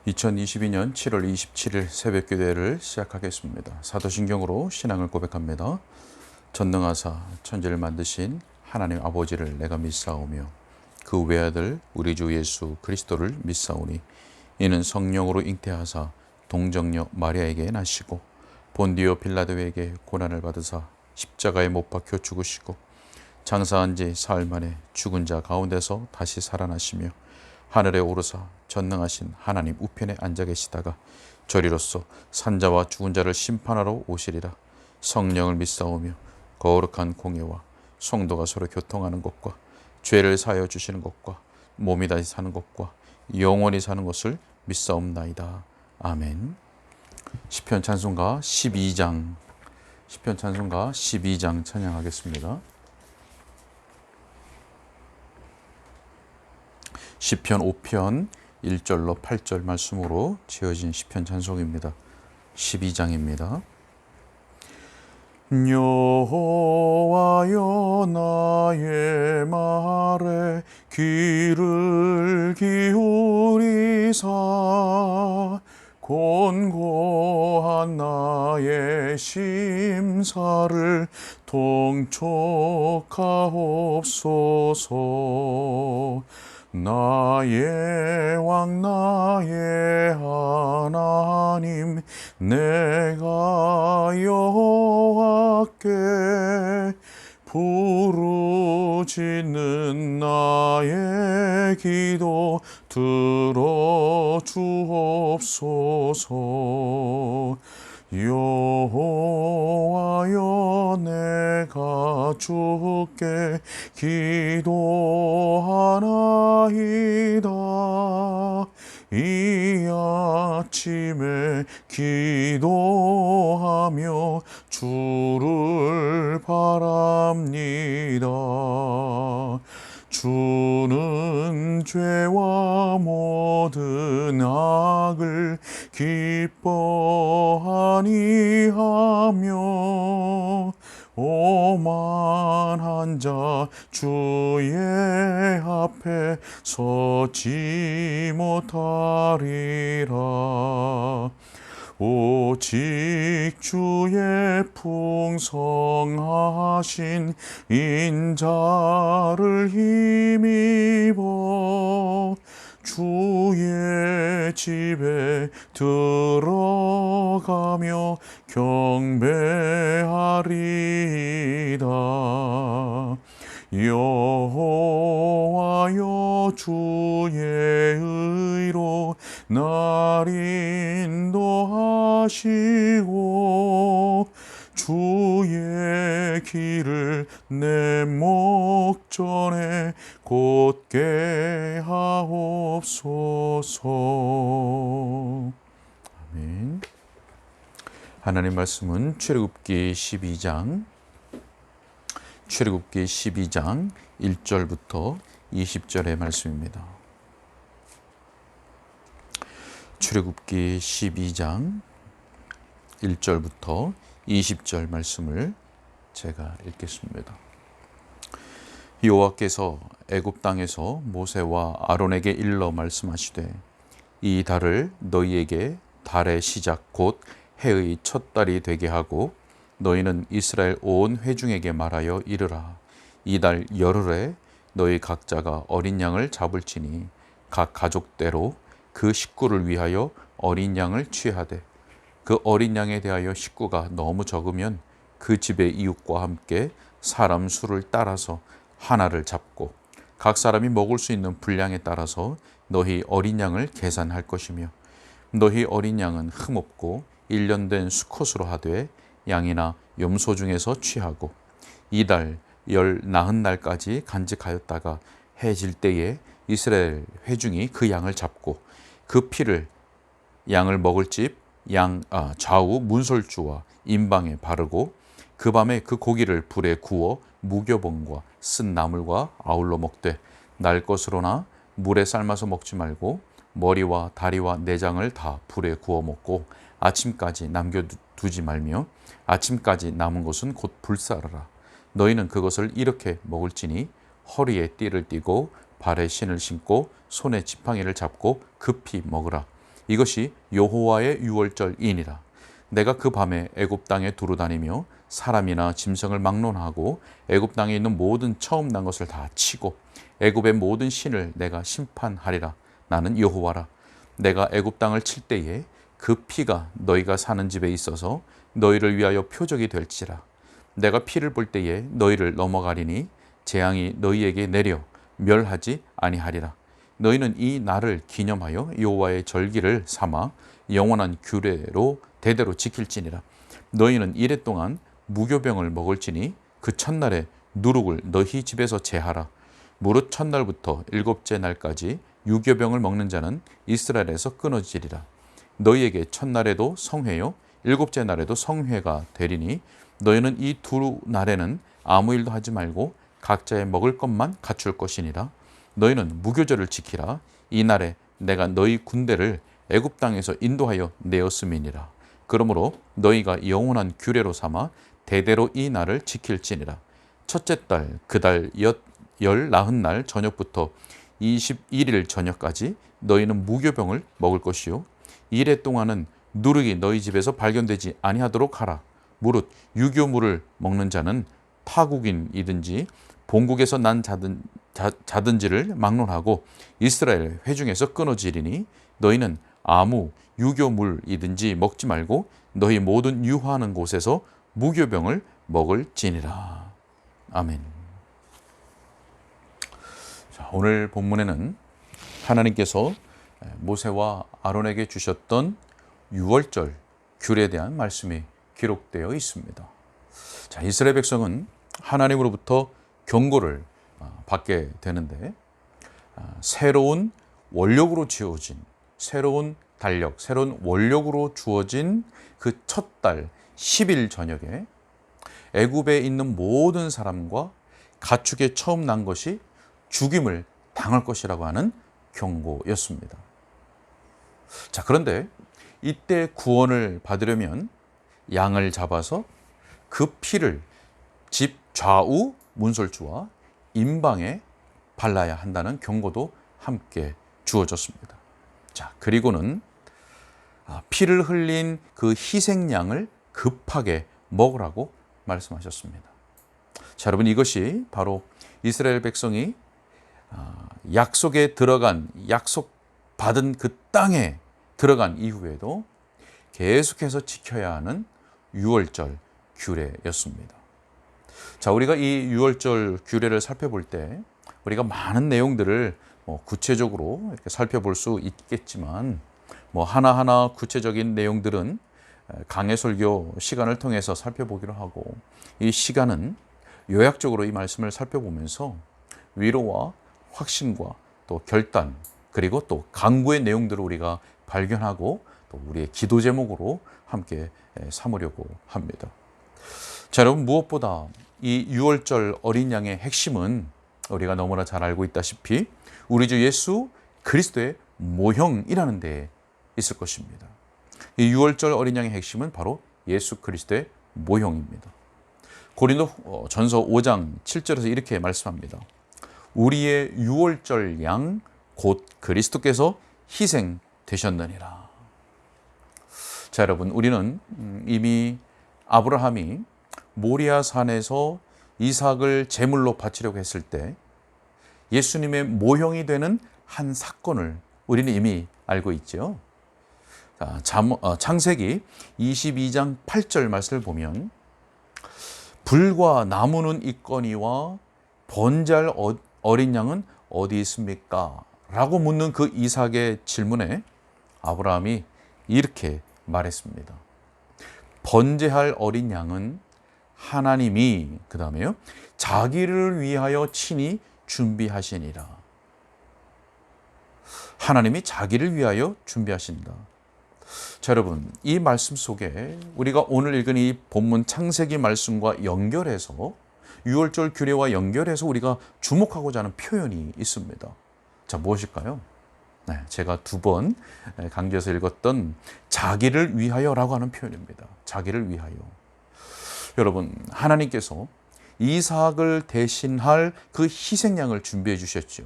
2022년 7월 27일 새벽 기도회를 시작하겠습니다. 사도신경으로 신앙을 고백합니다. 전능하사 천지를 만드신 하나님 아버지를 내가 믿사오며 그 외아들 우리 주 예수 그리스도를 믿사오니 이는 성령으로 잉태하사 동정녀 마리아에게 나시고 본디오 빌라도에게 고난을 받으사 십자가에 못 박혀 죽으시고 장사한 지 사흘 만에 죽은 자 가운데서 다시 살아나시며 하늘에 오르사 전능하신 하나님 우편에 앉아 계시다가 저리로서 산자와 죽은 자를 심판하러 오시리라. 성령을 믿사오며 거룩한 공예와 성도가 서로 교통하는 것과 죄를 사하여 주시는 것과 몸이 다시 사는 것과 영원히 사는 것을 믿사옵나이다. 아멘. 시편 찬송가 12장 찬양하겠습니다. 시편 5편 1절로 8절 말씀으로 지어진 시편 찬송입니다. 12장입니다. 여호와여 나의 말에 귀를 기울이사 곤고한 나의 심사를 통촉하옵소서. 나의 왕 나의 하나님 내가 여호와께 부르짖는 나의 기도 들어주옵소서. 여호와여 내가 주께 기도하나이다. 이 아침에 기도하며 주를 바랍니다. 주는 죄와 모든 악을 기뻐하니 하며 오만한 자 주의 앞에 서지 못하리라. 오직 주의 풍성하신 인자를 힘입어 주의 집에 들어가며 경배하리이다. 여호와여 주의 의로 날 인도하시고 주의 길을 내 목전에 곧게 하옵소서. 아멘. 하나님 말씀은 출애굽기 12장 1절부터 20절의 말씀입니다. 출애굽기 12장 1절부터 20절 말씀을 제가 읽겠습니다. 여호와께서 애굽 땅에서 모세와 아론에게 일러 말씀하시되 이 달을 너희에게 달의 시작 곧 해의 첫 달이 되게 하고 너희는 이스라엘 온 회중에게 말하여 이르라. 이 달 열흘에 너희 각자가 어린 양을 잡을지니 각 가족대로 그 식구를 위하여 어린 양을 취하되 그 어린 양에 대하여 식구가 너무 적으면 그 집의 이웃과 함께 사람 수를 따라서 하나를 잡고 각 사람이 먹을 수 있는 분량에 따라서 너희 어린 양을 계산할 것이며 너희 어린 양은 흠없고 1년 된 수컷으로 하되 양이나 염소 중에서 취하고 이달 열 나흔 날까지 간직하였다가 해 질 때에 이스라엘 회중이 그 양을 잡고 그 피를 양을 먹을 집 좌우 문설주와 임방에 바르고 그 밤에 그 고기를 불에 구워 무교봉과 쓴 나물과 아울러 먹되 날 것으로나 물에 삶아서 먹지 말고 머리와 다리와 내장을 다 불에 구워 먹고 아침까지 남겨두지 말며 아침까지 남은 것은 곧 불사르라. 너희는 그것을 이렇게 먹을지니 허리에 띠를 띠고 발에 신을 신고 손에 지팡이를 잡고 급히 먹으라. 이것이 여호와의 유월절이니라. 내가 그 밤에 애굽 땅에 두루 다니며 사람이나 짐승을 막론하고 애굽 땅에 있는 모든 처음 난 것을 다 치고 애굽의 모든 신을 내가 심판하리라. 나는 여호와라. 내가 애굽 땅을 칠 때에 그 피가 너희가 사는 집에 있어서 너희를 위하여 표적이 될지라. 내가 피를 볼 때에 너희를 넘어가리니 재앙이 너희에게 내려 멸하지 아니하리라. 너희는 이 날을 기념하여 여호와의 절기를 삼아 영원한 규례로 대대로 지킬지니라. 너희는 이래 동안 무교병을 먹을지니 그 첫날에 누룩을 너희 집에서 제하라. 무릇 첫날부터 일곱째 날까지 유교병을 먹는 자는 이스라엘에서 끊어지리라. 너희에게 첫날에도 성회요 일곱째 날에도 성회가 되리니 너희는 이 두 날에는 아무 일도 하지 말고 각자의 먹을 것만 갖출 것이니라. 너희는 무교절을 지키라. 이 날에 내가 너희 군대를 애굽 땅에서 인도하여 내었음이니라. 그러므로 너희가 영원한 규례로 삼아 대대로 이 날을 지킬지니라. 첫째 달 그 달 열 나흔 날 저녁부터 21일 저녁까지 너희는 무교병을 먹을 것이요 이래 동안은 누룩이 너희 집에서 발견되지 아니하도록 하라. 무릇 유교물을 먹는 자는 타국인이든지 본국에서 난 자든지를 막론하고 이스라엘 회중에서 끊어지리니 너희는 아무 유교물이든지 먹지 말고 너희 모든 유화하는 곳에서 무교병을 먹을지니라. 아멘. 자, 오늘 본문에는 하나님께서 모세와 아론에게 주셨던 유월절 규례에 대한 말씀이 기록되어 있습니다. 자, 이스라엘 백성은 하나님으로부터 경고를 받게 되는데 새로운 원력으로 지어진 새로운 달력, 새로운 원력으로 주어진 그 첫 달 10일 저녁에 애굽에 있는 모든 사람과 가축의 처음 난 것이 죽임을 당할 것이라고 하는 경고였습니다. 자, 그런데 이때 구원을 받으려면 양을 잡아서 그 피를 집 좌우 문설주와 임방에 발라야 한다는 경고도 함께 주어졌습니다. 자, 그리고는 피를 흘린 그 희생양을 급하게 먹으라고 말씀하셨습니다. 자, 여러분, 이것이 바로 이스라엘 백성이 약속에 들어간 약속받은 그 땅에 들어간 이후에도 계속해서 지켜야 하는 유월절 규례였습니다. 자, 우리가 이 유월절 규례를 살펴볼 때 우리가 많은 내용들을 구체적으로 이렇게 살펴볼 수 있겠지만 하나하나 구체적인 내용들은 강해설교 시간을 통해서 살펴보기로 하고 이 시간은 요약적으로 이 말씀을 살펴보면서 위로와 확신과 또 결단 그리고 또 강구의 내용들을 우리가 발견하고 또 우리의 기도 제목으로 함께 삼으려고 합니다. 자, 여러분, 무엇보다 이 유월절 어린 양의 핵심은 우리가 너무나 잘 알고 있다시피 우리 주 예수 그리스도의 모형이라는 데에 있을 것입니다. 이 유월절 어린 양의 핵심은 바로 예수 그리스도의 모형입니다. 고린도 전서 5장 7절에서 이렇게 말씀합니다. 우리의 유월절 양 곧 그리스도께서 희생되셨느니라. 자, 여러분, 우리는 이미 아브라함이 모리아 산에서 이삭을 제물로 바치려고 했을 때 예수님의 모형이 되는 한 사건을 우리는 이미 알고 있죠. 창세기 22장 8절 말씀을 보면 불과 나무는 있거니와 번제할 어린 양은 어디 있습니까? 라고 묻는 그 이삭의 질문에 아브라함이 이렇게 말했습니다. 번제할 어린 양은 하나님이 그 다음에요 자기를 위하여 친히 준비하시니라. 하나님이 자기를 위하여 준비하신다. 자, 여러분, 이 말씀 속에 우리가 오늘 읽은 이 본문 창세기 말씀과 연결해서 유월절 규례와 연결해서 우리가 주목하고자 하는 표현이 있습니다. 자, 무엇일까요? 네, 제가 2번 강좌에서 읽었던 자기를 위하여라고 하는 표현입니다. 자기를 위하여. 여러분, 하나님께서 이삭을 대신할 그 희생양을 준비해 주셨죠.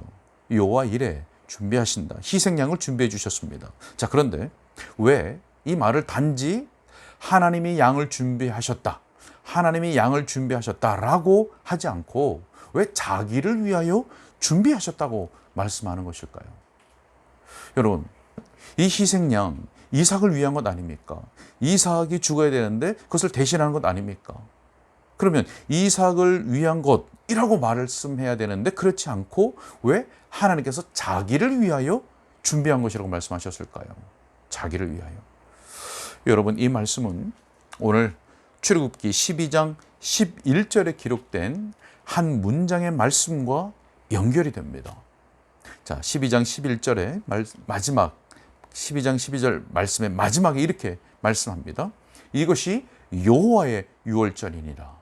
여호와 이레 준비하신다. 희생양을 준비해 주셨습니다. 자, 그런데 왜 이 말을 단지 하나님이 양을 준비하셨다, 하나님이 양을 준비하셨다라고 하지 않고 왜 자기를 위하여 준비하셨다고 말씀하는 것일까요? 여러분, 이 희생양 이삭을 위한 것 아닙니까? 이삭이 죽어야 되는데 그것을 대신하는 것 아닙니까? 그러면 이삭을 위한 것이라고 말씀해야 되는데 그렇지 않고 왜 하나님께서 자기를 위하여 준비한 것이라고 말씀하셨을까요? 자기를 위하여. 여러분, 이 말씀은 오늘 출애굽기 12장 11절에 기록된 한 문장의 말씀과 연결이 됩니다. 자, 12장 11절의 마지막 12장 12절 말씀의 마지막에 이렇게 말씀합니다. 이것이 여호와의 유월절이니라.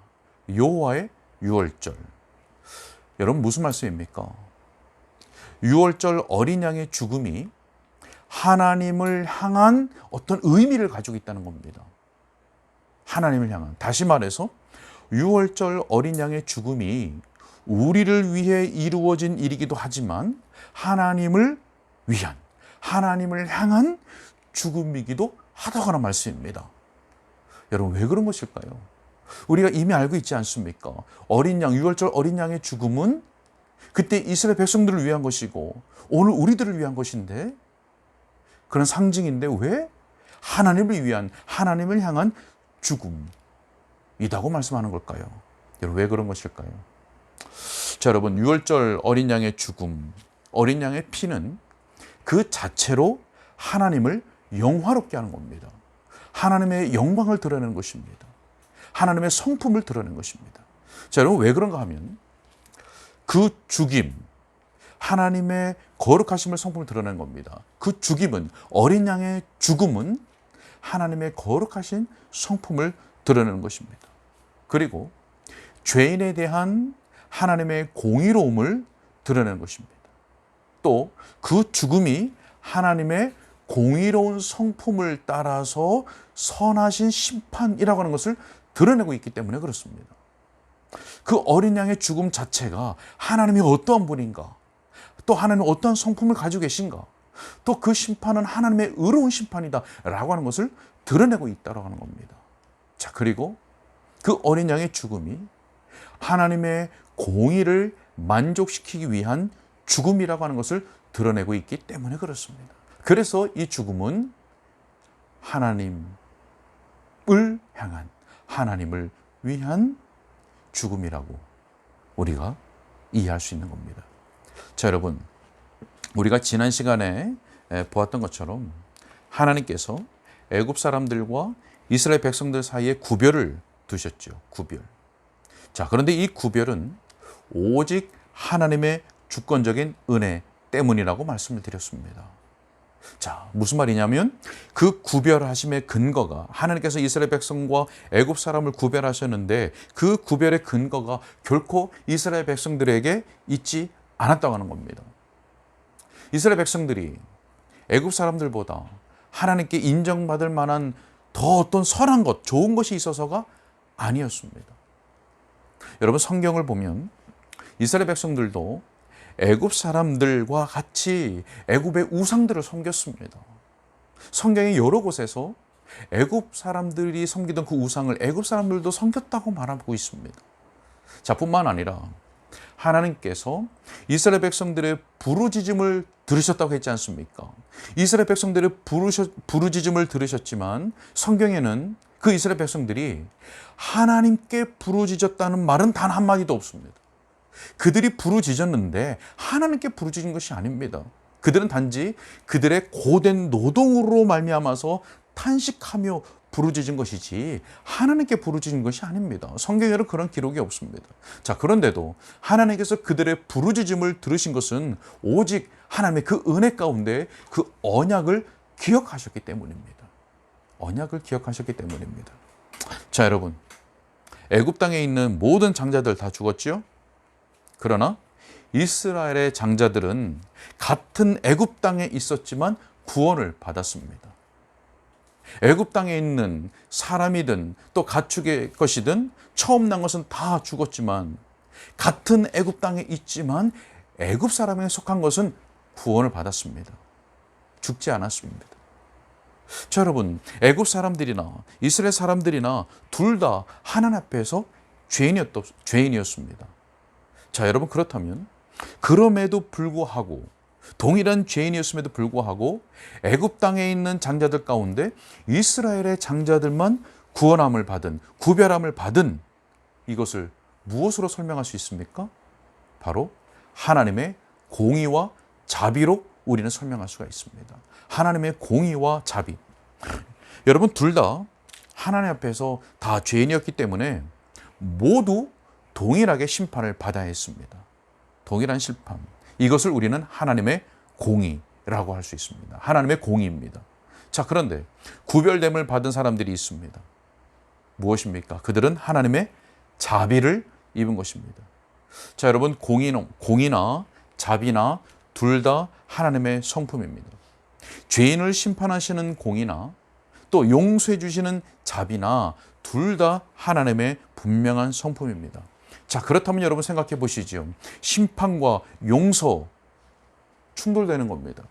여호와의 유월절. 여러분, 무슨 말씀입니까? 유월절 어린 양의 죽음이 하나님을 향한 어떤 의미를 가지고 있다는 겁니다. 하나님을 향한. 다시 말해서 유월절 어린 양의 죽음이 우리를 위해 이루어진 일이기도 하지만 하나님을 위한, 하나님을 향한 죽음이기도 하다고는 말씀입니다. 여러분, 왜 그런 것일까요? 우리가 이미 알고 있지 않습니까? 어린 양, 유월절 어린 양의 죽음은 그때 이스라엘 백성들을 위한 것이고 오늘 우리들을 위한 것인데, 그런 상징인데 왜 하나님을 위한, 하나님을 향한 죽음이라고 말씀하는 걸까요? 여러분, 왜 그런 것일까요? 자, 여러분, 유월절 어린 양의 죽음, 어린 양의 피는 그 자체로 하나님을 영화롭게 하는 겁니다. 하나님의 영광을 드러내는 것입니다. 하나님의 성품을 드러내는 것입니다. 자, 여러분, 왜 그런가 하면 그 죽임, 하나님의 거룩하심을 성품을 드러내는 겁니다. 그 죽임은, 어린 양의 죽음은 하나님의 거룩하신 성품을 드러내는 것입니다. 그리고 죄인에 대한 하나님의 공의로움을 드러내는 것입니다. 또 그 죽음이 하나님의 공의로운 성품을 따라서 선하신 심판이라고 하는 것을 드러내고 있기 때문에 그렇습니다. 그 어린 양의 죽음 자체가 하나님이 어떠한 분인가, 또 하나님은 어떠한 성품을 가지고 계신가, 또 그 심판은 하나님의 의로운 심판이다 라고 하는 것을 드러내고 있다고 하는 겁니다. 자, 그리고 그 어린 양의 죽음이 하나님의 공의를 만족시키기 위한 죽음이라고 하는 것을 드러내고 있기 때문에 그렇습니다. 그래서 이 죽음은 하나님을 향한, 하나님을 위한 죽음이라고 우리가 이해할 수 있는 겁니다. 자, 여러분, 우리가 지난 시간에 보았던 것처럼 하나님께서 애굽 사람들과 이스라엘 백성들 사이에 구별을 두셨죠. 구별. 자, 그런데 이 구별은 오직 하나님의 주권적인 은혜 때문이라고 말씀을 드렸습니다. 자, 무슨 말이냐면 그 구별하심의 근거가, 하나님께서 이스라엘 백성과 애굽 사람을 구별하셨는데 그 구별의 근거가 결코 이스라엘 백성들에게 있지 않았다고 하는 겁니다. 이스라엘 백성들이 애굽 사람들보다 하나님께 인정받을 만한 더 어떤 선한 것, 좋은 것이 있어서가 아니었습니다. 여러분, 성경을 보면 이스라엘 백성들도 애굽 사람들과 같이 애굽의 우상들을 섬겼습니다. 성경의 여러 곳에서 애굽 사람들이 섬기던 그 우상을 애굽 사람들도 섬겼다고 말하고 있습니다. 자, 뿐만 아니라 하나님께서 이스라엘 백성들의 부르짖음을 들으셨다고 했지 않습니까? 이스라엘 백성들의 부르짖음을 들으셨지만 성경에는 그 이스라엘 백성들이 하나님께 부르짖었다는 말은 단 한마디도 없습니다. 그들이 부르짖었는데 하나님께 부르짖은 것이 아닙니다. 그들은 단지 그들의 고된 노동으로 말미암아서 탄식하며 부르짖은 것이지 하나님께 부르짖은 것이 아닙니다. 성경에는 그런 기록이 없습니다. 자, 그런데도 하나님께서 그들의 부르짖음을 들으신 것은 오직 하나님의 그 은혜 가운데 그 언약을 기억하셨기 때문입니다. 언약을 기억하셨기 때문입니다. 자, 여러분, 애굽 땅에 있는 모든 장자들 다 죽었지요? 그러나 이스라엘의 장자들은 같은 애굽 땅에 있었지만 구원을 받았습니다. 애굽 땅에 있는 사람이든 또 가축의 것이든 처음 난 것은 다 죽었지만 같은 애굽 땅에 있지만 애굽 사람에 속한 것은 구원을 받았습니다. 죽지 않았습니다. 자, 여러분, 애굽 사람들이나 이스라엘 사람들이나 둘 다 하나님 앞에서 죄인이었습니다. 자, 여러분, 그렇다면 그럼에도 불구하고, 동일한 죄인이었음에도 불구하고 애굽 땅에 있는 장자들 가운데 이스라엘의 장자들만 구원함을 받은, 구별함을 받은, 이것을 무엇으로 설명할 수 있습니까? 바로 하나님의 공의와 자비로 우리는 설명할 수가 있습니다. 하나님의 공의와 자비. 여러분, 둘 다 하나님 앞에서 다 죄인이었기 때문에 모두 동일하게 심판을 받아야 했습니다. 동일한 심판. 이것을 우리는 하나님의 공의라고 할 수 있습니다. 하나님의 공의입니다. 자, 그런데 구별됨을 받은 사람들이 있습니다. 무엇입니까? 그들은 하나님의 자비를 입은 것입니다. 자, 여러분, 공의나 자비나 둘 다 하나님의 성품입니다. 죄인을 심판하시는 공의나 또 용서해 주시는 자비나 둘 다 하나님의 분명한 성품입니다. 자, 그렇다면 여러분 생각해 보시죠. 심판과 용서 충돌되는 겁니다.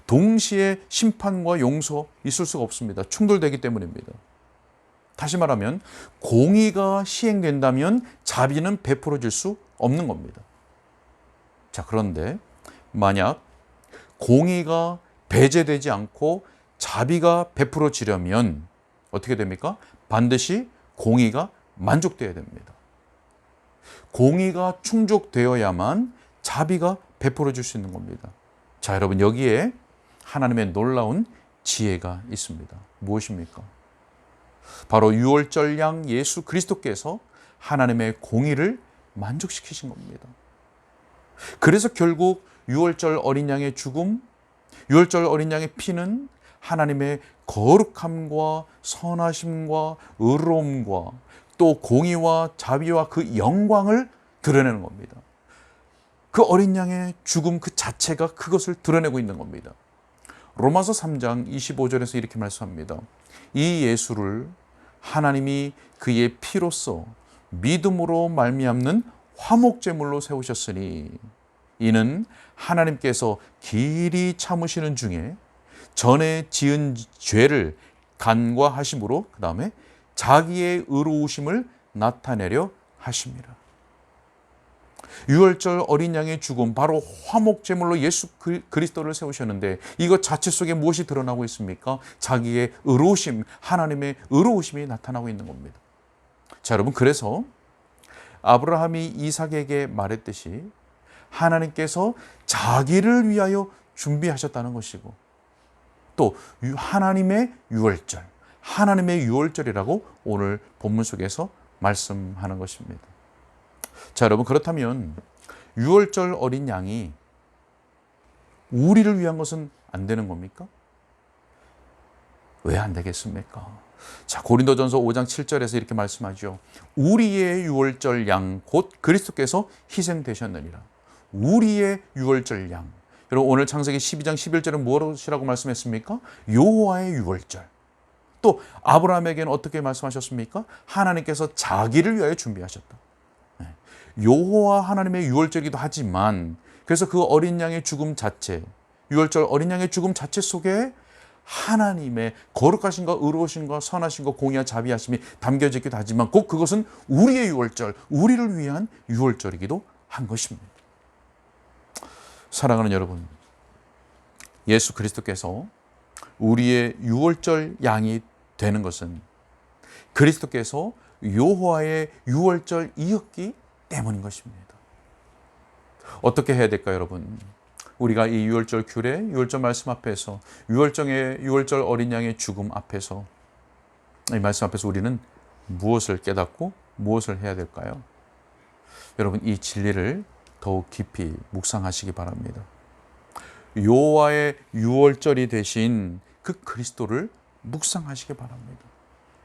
동시에 심판과 용서 있을 수가 없습니다. 충돌되기 때문입니다. 다시 말하면 공의가 시행된다면 자비는 베풀어질 수 없는 겁니다. 자, 그런데 만약 공의가 배제되지 않고 자비가 베풀어지려면 어떻게 됩니까? 반드시 공의가 만족되어야 됩니다. 공의가 충족되어야만 자비가 베풀어질 수 있는 겁니다. 자, 여러분, 여기에 하나님의 놀라운 지혜가 있습니다. 무엇입니까? 바로 유월절 양 예수 그리스도께서 하나님의 공의를 만족시키신 겁니다. 그래서 결국 유월절 어린 양의 죽음, 유월절 어린 양의 피는 하나님의 거룩함과 선하심과 의로움과 또 공의와 자비와 그 영광을 드러내는 겁니다. 그 어린 양의 죽음 그 자체가 그것을 드러내고 있는 겁니다. 로마서 3장 25절에서 이렇게 말씀합니다. 이 예수를 하나님이 그의 피로써 믿음으로 말미암는 화목제물로 세우셨으니 이는 하나님께서 길이 참으시는 중에 전에 지은 죄를 간과하심으로 그 다음에 자기의 의로우심을 나타내려 하심이라. 유월절 어린 양의 죽음, 바로 화목제물로 예수 그리스도를 세우셨는데 이것 자체 속에 무엇이 드러나고 있습니까? 자기의 의로우심, 하나님의 의로우심이 나타나고 있는 겁니다. 자, 여러분, 그래서 아브라함이 이삭에게 말했듯이 하나님께서 자기를 위하여 준비하셨다는 것이고 또 하나님의 유월절, 하나님의 유월절이라고 오늘 본문 속에서 말씀하는 것입니다. 자, 여러분, 그렇다면 유월절 어린 양이 우리를 위한 것은 안 되는 겁니까? 왜 안 되겠습니까? 자, 고린도전서 5장 7절에서 이렇게 말씀하죠. 우리의 유월절 양 곧 그리스도께서 희생되셨느니라. 우리의 유월절 양. 여러분, 오늘 창세기 12장 11절은 무엇이라고 말씀했습니까? 여호와의 유월절. 또 아브라함에게는 어떻게 말씀하셨습니까? 하나님께서 자기를 위하여 준비하셨다. 여호와 하나님의 유월절이기도 하지만 그래서 그 어린 양의 죽음 자체, 유월절 어린 양의 죽음 자체 속에 하나님의 거룩하신과 의로우신과 선하신과 공의와 자비하심이 담겨져 있기도 하지만 꼭 그것은 우리의 유월절, 우리를 위한 유월절이기도 한 것입니다. 사랑하는 여러분, 예수 그리스도께서 우리의 유월절 양이 되는 것은 그리스도께서 여호와의 유월절이었기 때문인 것입니다. 어떻게 해야 될까요, 여러분? 우리가 이 유월절 규례, 유월절 말씀 앞에서 유월절 어린 양의 죽음 앞에서 이 말씀 앞에서 우리는 무엇을 깨닫고 무엇을 해야 될까요? 여러분, 이 진리를 더욱 깊이 묵상하시기 바랍니다. 여호와의 유월절이 되신 그 그리스도를 묵상하시기 바랍니다.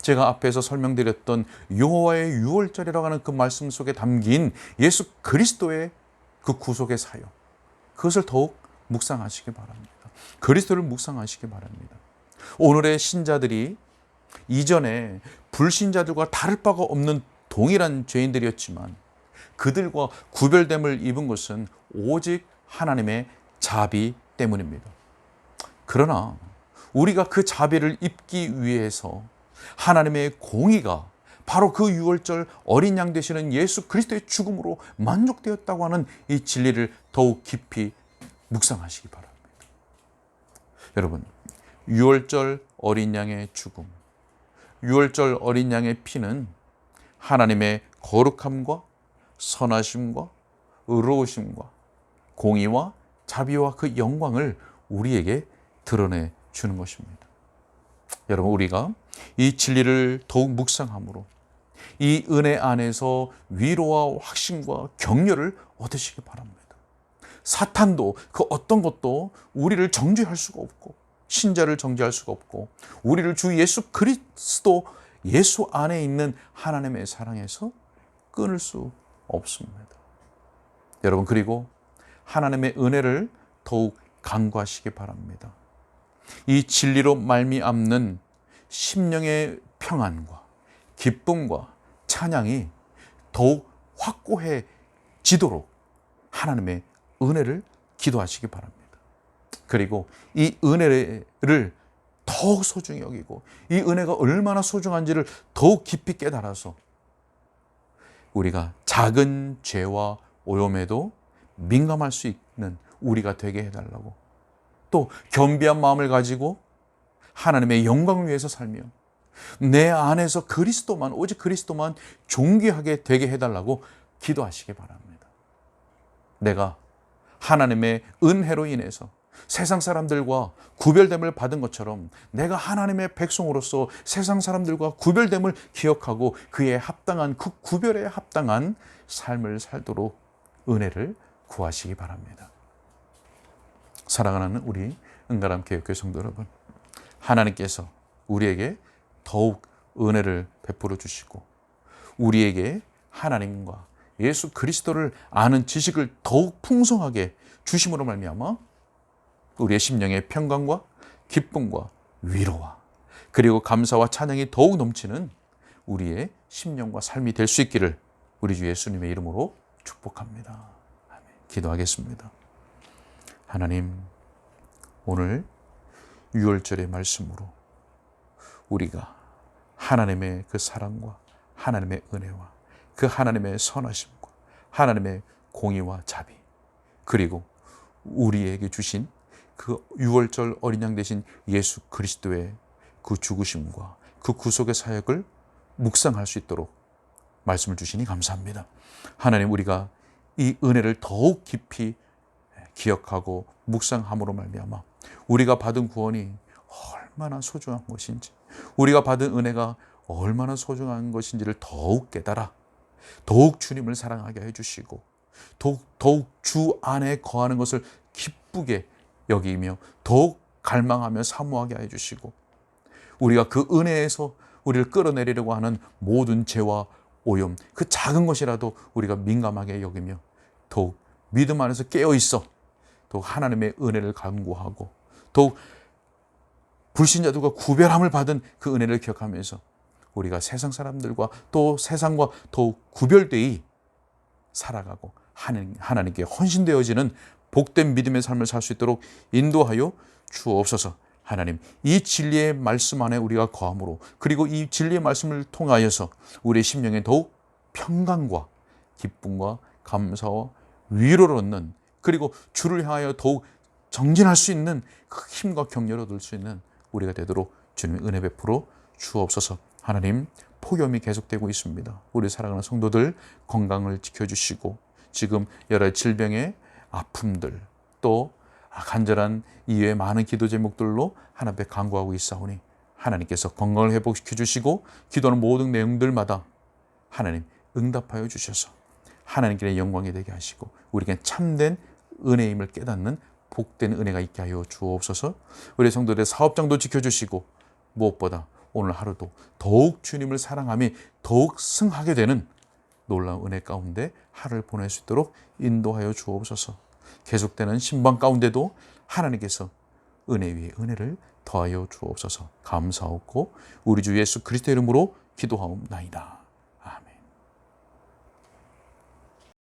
제가 앞에서 설명드렸던 여호와의 유월절이라고 하는 그 말씀 속에 담긴 예수 그리스도의 그 구속의 사역, 그것을 더욱 묵상하시기 바랍니다. 그리스도를 묵상하시기 바랍니다. 오늘의 신자들이 이전에 불신자들과 다를 바가 없는 동일한 죄인들이었지만 그들과 구별됨을 입은 것은 오직 하나님의 자비 때문입니다. 그러나 우리가 그 자비를 입기 위해서 하나님의 공의가 바로 그 유월절 어린 양 되시는 예수 그리스도의 죽음으로 만족되었다고 하는 이 진리를 더욱 깊이 묵상하시기 바랍니다. 여러분, 유월절 어린 양의 죽음, 유월절 어린 양의 피는 하나님의 거룩함과 선하심과 의로우심과 공의와 자비와 그 영광을 우리에게 드러내 주는 것입니다. 여러분, 우리가 이 진리를 더욱 묵상함으로 이 은혜 안에서 위로와 확신과 격려를 얻으시기 바랍니다. 사탄도 그 어떤 것도 우리를 정죄할 수가 없고, 신자를 정죄할 수가 없고, 우리를 주 예수 그리스도 예수 안에 있는 하나님의 사랑에서 끊을 수 없습니다. 여러분, 그리고 하나님의 은혜를 더욱 간구하시기 바랍니다. 이 진리로 말미암는 심령의 평안과 기쁨과 찬양이 더욱 확고해지도록 하나님의 은혜를 기도하시기 바랍니다. 그리고 이 은혜를 더욱 소중히 여기고 이 은혜가 얼마나 소중한지를 더욱 깊이 깨달아서 우리가 작은 죄와 오염에도 민감할 수 있는 우리가 되게 해달라고, 또 겸비한 마음을 가지고 하나님의 영광을 위해서 살며 내 안에서 그리스도만, 오직 그리스도만 존귀하게 되게 해달라고 기도하시기 바랍니다. 내가 하나님의 은혜로 인해서 세상 사람들과 구별됨을 받은 것처럼 내가 하나님의 백성으로서 세상 사람들과 구별됨을 기억하고 그에 합당한, 그 구별에 합당한 삶을 살도록 은혜를 구하시기 바랍니다. 사랑하는 우리 은가람 교회 성도 여러분, 하나님께서 우리에게 더욱 은혜를 베풀어 주시고 우리에게 하나님과 예수 그리스도를 아는 지식을 더욱 풍성하게 주심으로 말미암아 우리의 심령의 평강과 기쁨과 위로와 그리고 감사와 찬양이 더욱 넘치는 우리의 심령과 삶이 될 수 있기를 우리 주 예수님의 이름으로 축복합니다. 아멘. 기도하겠습니다. 하나님, 오늘 유월절의 말씀으로 우리가 하나님의 그 사랑과 하나님의 은혜와 그 하나님의 선하심과 하나님의 공의와 자비, 그리고 우리에게 주신 그 유월절 어린 양 되신 예수 그리스도의 그 죽으심과 그 구속의 사역을 묵상할 수 있도록 말씀을 주시니 감사합니다. 하나님, 우리가 이 은혜를 더욱 깊이 기억하고 묵상함으로 말미암아 우리가 받은 구원이 얼마나 소중한 것인지, 우리가 받은 은혜가 얼마나 소중한 것인지를 더욱 깨달아 더욱 주님을 사랑하게 해주시고 더욱 주 안에 거하는 것을 기쁘게 여기며 더욱 갈망하며 사모하게 해주시고 우리가 그 은혜에서 우리를 끌어내리려고 하는 모든 죄와 오염, 그 작은 것이라도 우리가 민감하게 여기며 더욱 믿음 안에서 깨어있어 더욱 하나님의 은혜를 간구하고 더욱 불신자들과 구별함을 받은 그 은혜를 기억하면서 우리가 세상 사람들과 또 세상과 더욱 구별되이 살아가고 하나님께 헌신되어지는 복된 믿음의 삶을 살 수 있도록 인도하여 주옵소서. 하나님, 이 진리의 말씀 안에 우리가 거함으로, 그리고 이 진리의 말씀을 통하여서 우리의 심령에 더욱 평강과 기쁨과 감사와 위로를 얻는, 그리고 주를 향하여 더욱 정진할 수 있는 그 힘과 격려를 얻을 수 있는 우리가 되도록 주님의 은혜 베풀어 주옵소서. 하나님, 폭염이 계속되고 있습니다. 우리 사랑하는 성도들 건강을 지켜주시고 지금 여러 질병의 아픔들, 또 간절한 이외의 많은 기도 제목들로 하나님 앞에 간구하고 있사오니 하나님께서 건강을 회복시켜 주시고 기도하는 모든 내용들마다 하나님 응답하여 주셔서 하나님께 영광이 되게 하시고 우리에게 참된 은혜임을 깨닫는 복된 은혜가 있게 하여 주옵소서. 우리 성도들의 사업장도 지켜주시고 무엇보다 오늘 하루도 더욱 주님을 사랑하며 더욱 승하게 되는 놀라운 은혜 가운데 하루를 보낼 수 있도록 인도하여 주옵소서. 계속되는 신방 가운데도 하나님께서 은혜 위에 은혜를 더하여 주옵소서. 감사하고 우리 주 예수 그리스도 이름으로 기도하옵나이다.